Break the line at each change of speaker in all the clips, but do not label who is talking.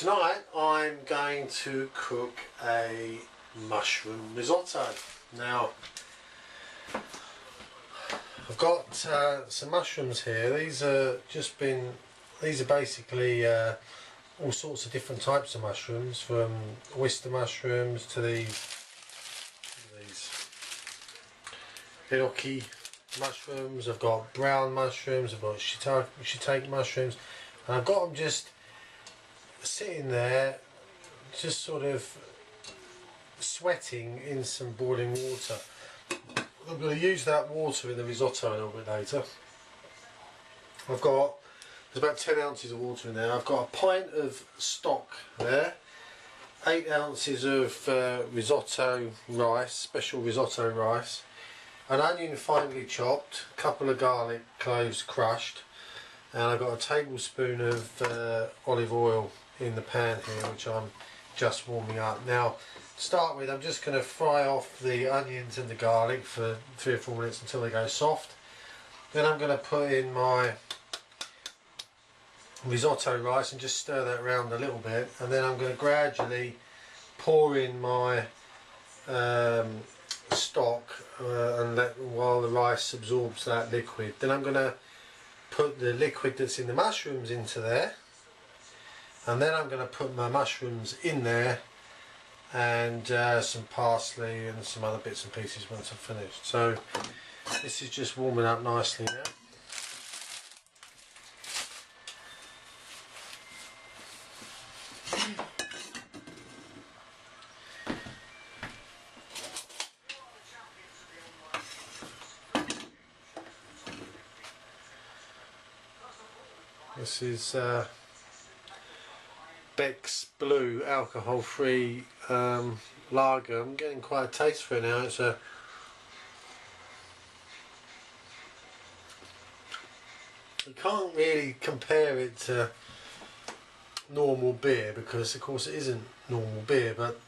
Tonight I'm going to cook a mushroom risotto. Now I've got some mushrooms here. These are basically all sorts of different types of mushrooms, from oyster mushrooms to these hiroki mushrooms. I've got brown mushrooms, I've got shiitake mushrooms, and I've got them just sitting there, just sort of sweating in some boiling water. I'm going to use that water in the risotto a little bit later. There's about 10 ounces of water in there. I've got a pint of stock there, 8 ounces of risotto rice, special risotto rice, an onion finely chopped, a couple of garlic cloves crushed, and I've got a tablespoon of olive oil in the pan here, which I'm just warming up. Now, to start with, I'm just going to fry off the onions and the garlic for 3 or 4 minutes until they go soft. Then I'm going to put in my risotto rice and just stir that around a little bit, and then I'm going to gradually pour in my stock and while the rice absorbs that liquid. Then I'm going to put the liquid that's in the mushrooms into there, and then I'm going to put my mushrooms in there and some parsley and some other bits and pieces once I've finished. So this is just warming up nicely now. This is Beck's Blue alcohol-free lager. I'm getting quite a taste for it now. You can't really compare it to normal beer, because of course it isn't normal beer, but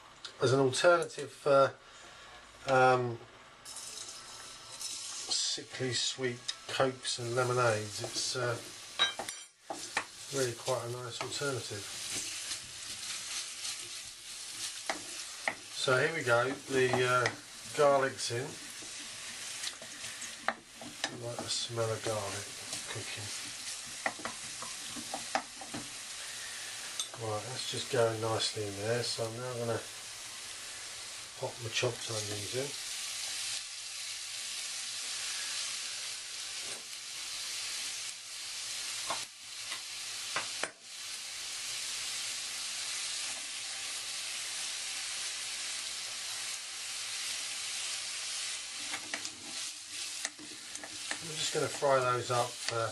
as an alternative for sickly sweet cokes and lemonades, it's really quite a nice alternative. So here we go, the garlic's in. I like the smell of garlic cooking. Right, that's just going nicely in there, so I'm now going to pop my chopped onions in. I'm just going to fry those up for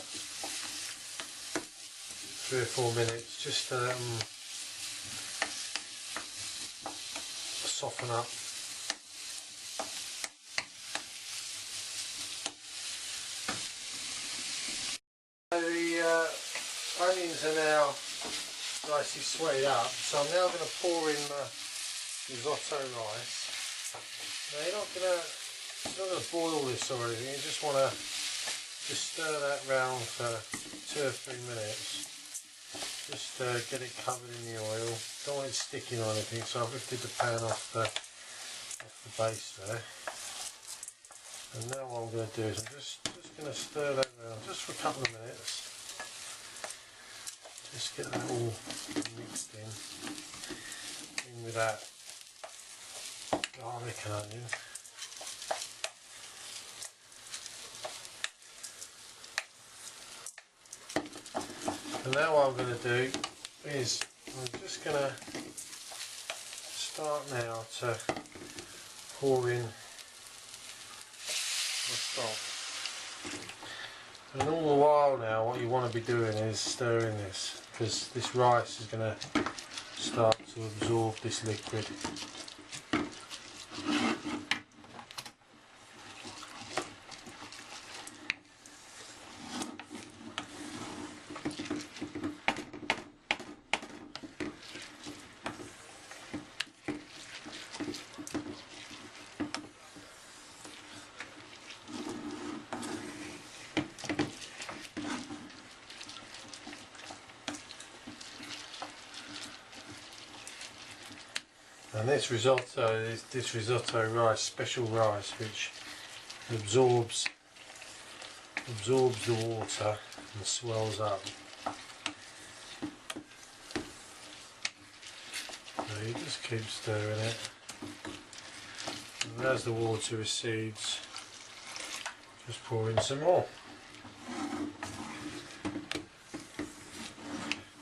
3 or 4 minutes, just to soften up. So the onions are now nicely sweated up, so I'm now going to pour in the risotto rice. Now you're not going to boil this or anything, you just want to stir that round for 2 or 3 minutes. Just get it covered in the oil. Don't want it sticking or anything, so I've lifted the pan off the base there. And now what I'm going to do is I'm just going to stir that around just for a couple of minutes. Just get that all mixed in with that garlic and onion. And now what I'm going to do is I'm just going to start now to pour in the stock. And all the while now what you want to be doing is stirring this, because this rice is going to start to absorb this liquid. And this risotto is this risotto rice, special rice, which absorbs the water and swells up. So you just keep stirring it, and as the water recedes, just pour in some more.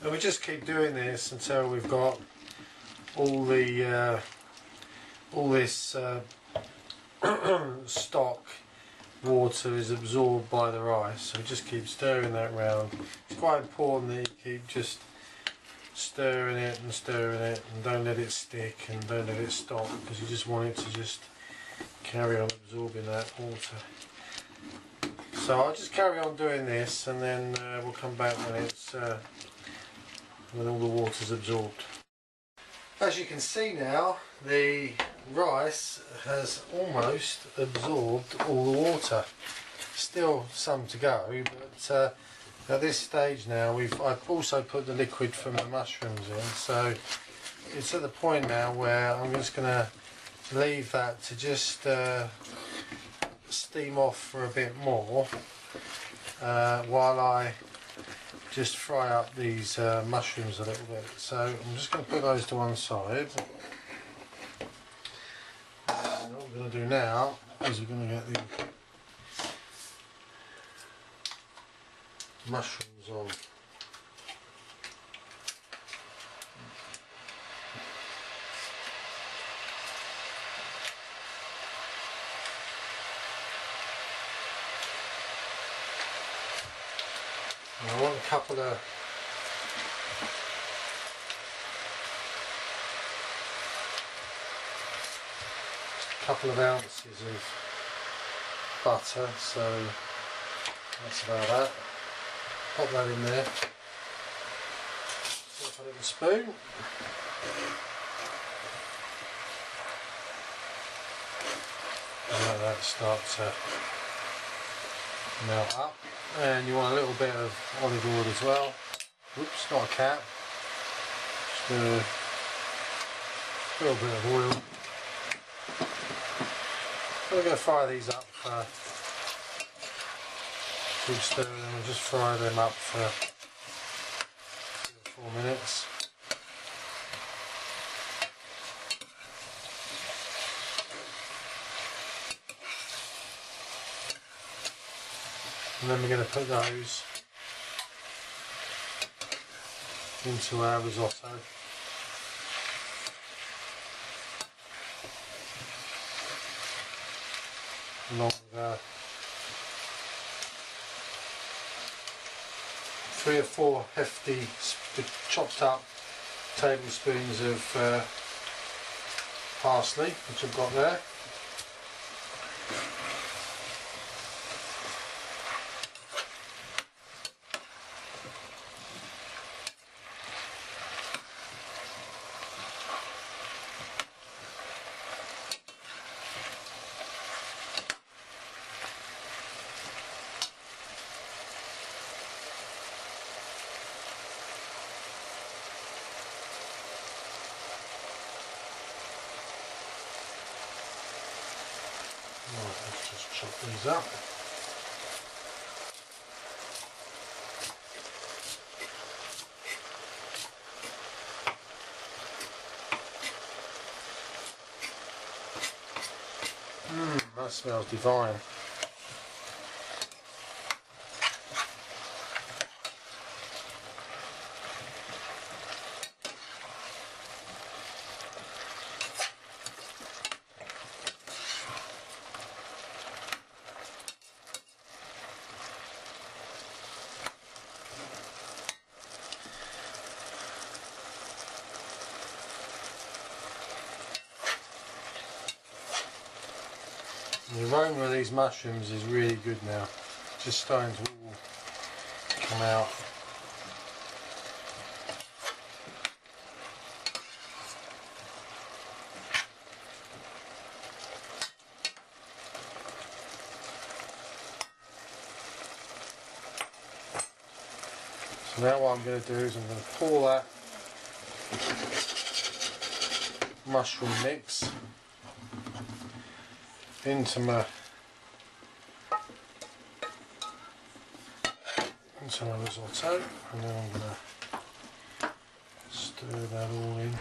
And we just keep doing this until we've got all the all this stock water is absorbed by the rice. So we just keep stirring that round. It's quite important that you keep just stirring it and don't let it stick and don't let it stop, because you just want it to just carry on absorbing that water. So I'll just carry on doing this, and then we'll come back when it's when all the water's absorbed. As you can see now, the rice has almost absorbed all the water. Still some to go, but at this stage now I've also put the liquid from the mushrooms in, so it's at the point now where I'm just going to leave that to just steam off for a bit more while I just fry up these mushrooms a little bit. So I'm just going to put those to one side. And what we're going to do now is we're going to get the mushrooms on. And I want a couple of ounces of butter, so that's about that. Pop that in there. Put a little spoon. And let that start to melt up. And you want a little bit of olive oil as well. Oops, not a cap. Just a little bit of oil. We're going to fry these up for keep stirring them and just fry them up for 3 or 4 minutes. And then we're going to put those into our risotto. Along with 3 or 4 hefty chopped up tablespoons of parsley, which I've got there. Right, let's just chop these up. That smells divine. The aroma of these mushrooms is really good now. Just starting to all come out. So now what I'm going to do is I'm going to pour that mushroom mix into my risotto, and then I'm going to stir that all in.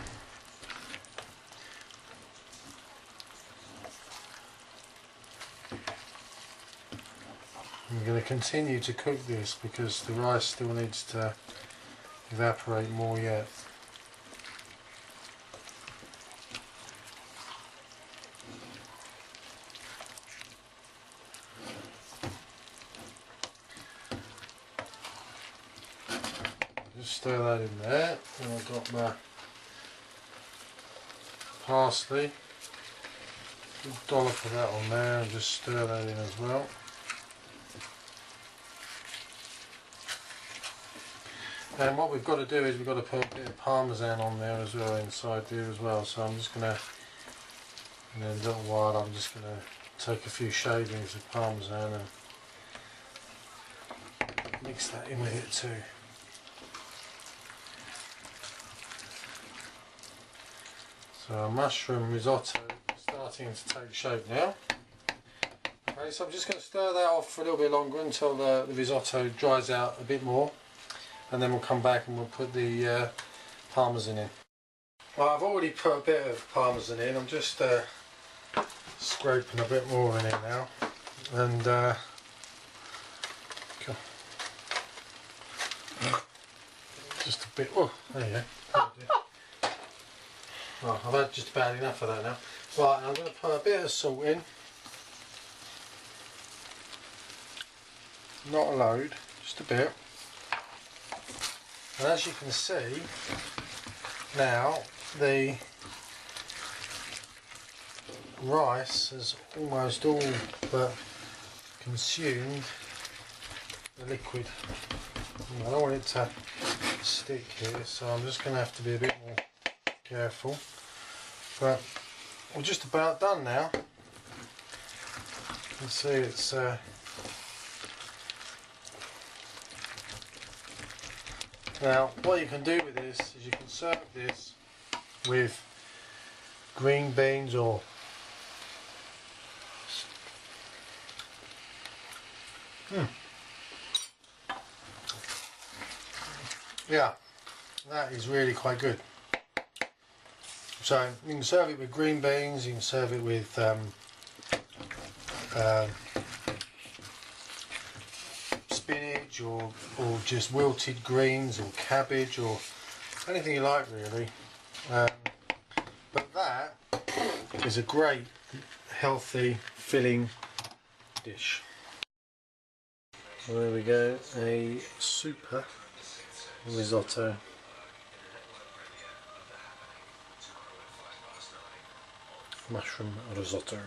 I'm going to continue to cook this because the rice still needs to evaporate more yet. Just stir that in there, and I've got my parsley, a dollop of that on there, and just stir that in as well. And what we've got to do is we've got to put a bit of parmesan on there as well, inside there as well. So I'm just going to, in a little while, I'm just going to take a few shavings of parmesan and mix that in with it too. So our mushroom risotto is starting to take shape now. Okay, so I'm just going to stir that off for a little bit longer until the risotto dries out a bit more, and then we'll come back and we'll put the parmesan in. Well, I've already put a bit of parmesan in. I'm just scraping a bit more in it now, and just a bit. Oh, there you go. Well, I've had just about enough of that now. Right, I'm going to put a bit of salt in. Not a load, just a bit. And as you can see, now the rice has almost all but consumed the liquid. I don't want it to stick here, so I'm just going to have to be a bit more careful. But we're just about done now. You can see it's now what you can do with this is you can serve this with green beans or yeah, that is really quite good. So you can serve it with green beans, you can serve it with spinach or just wilted greens or cabbage or anything you like really. But that is a great, healthy, filling dish. So there we go, a super risotto. Mushroom risotto.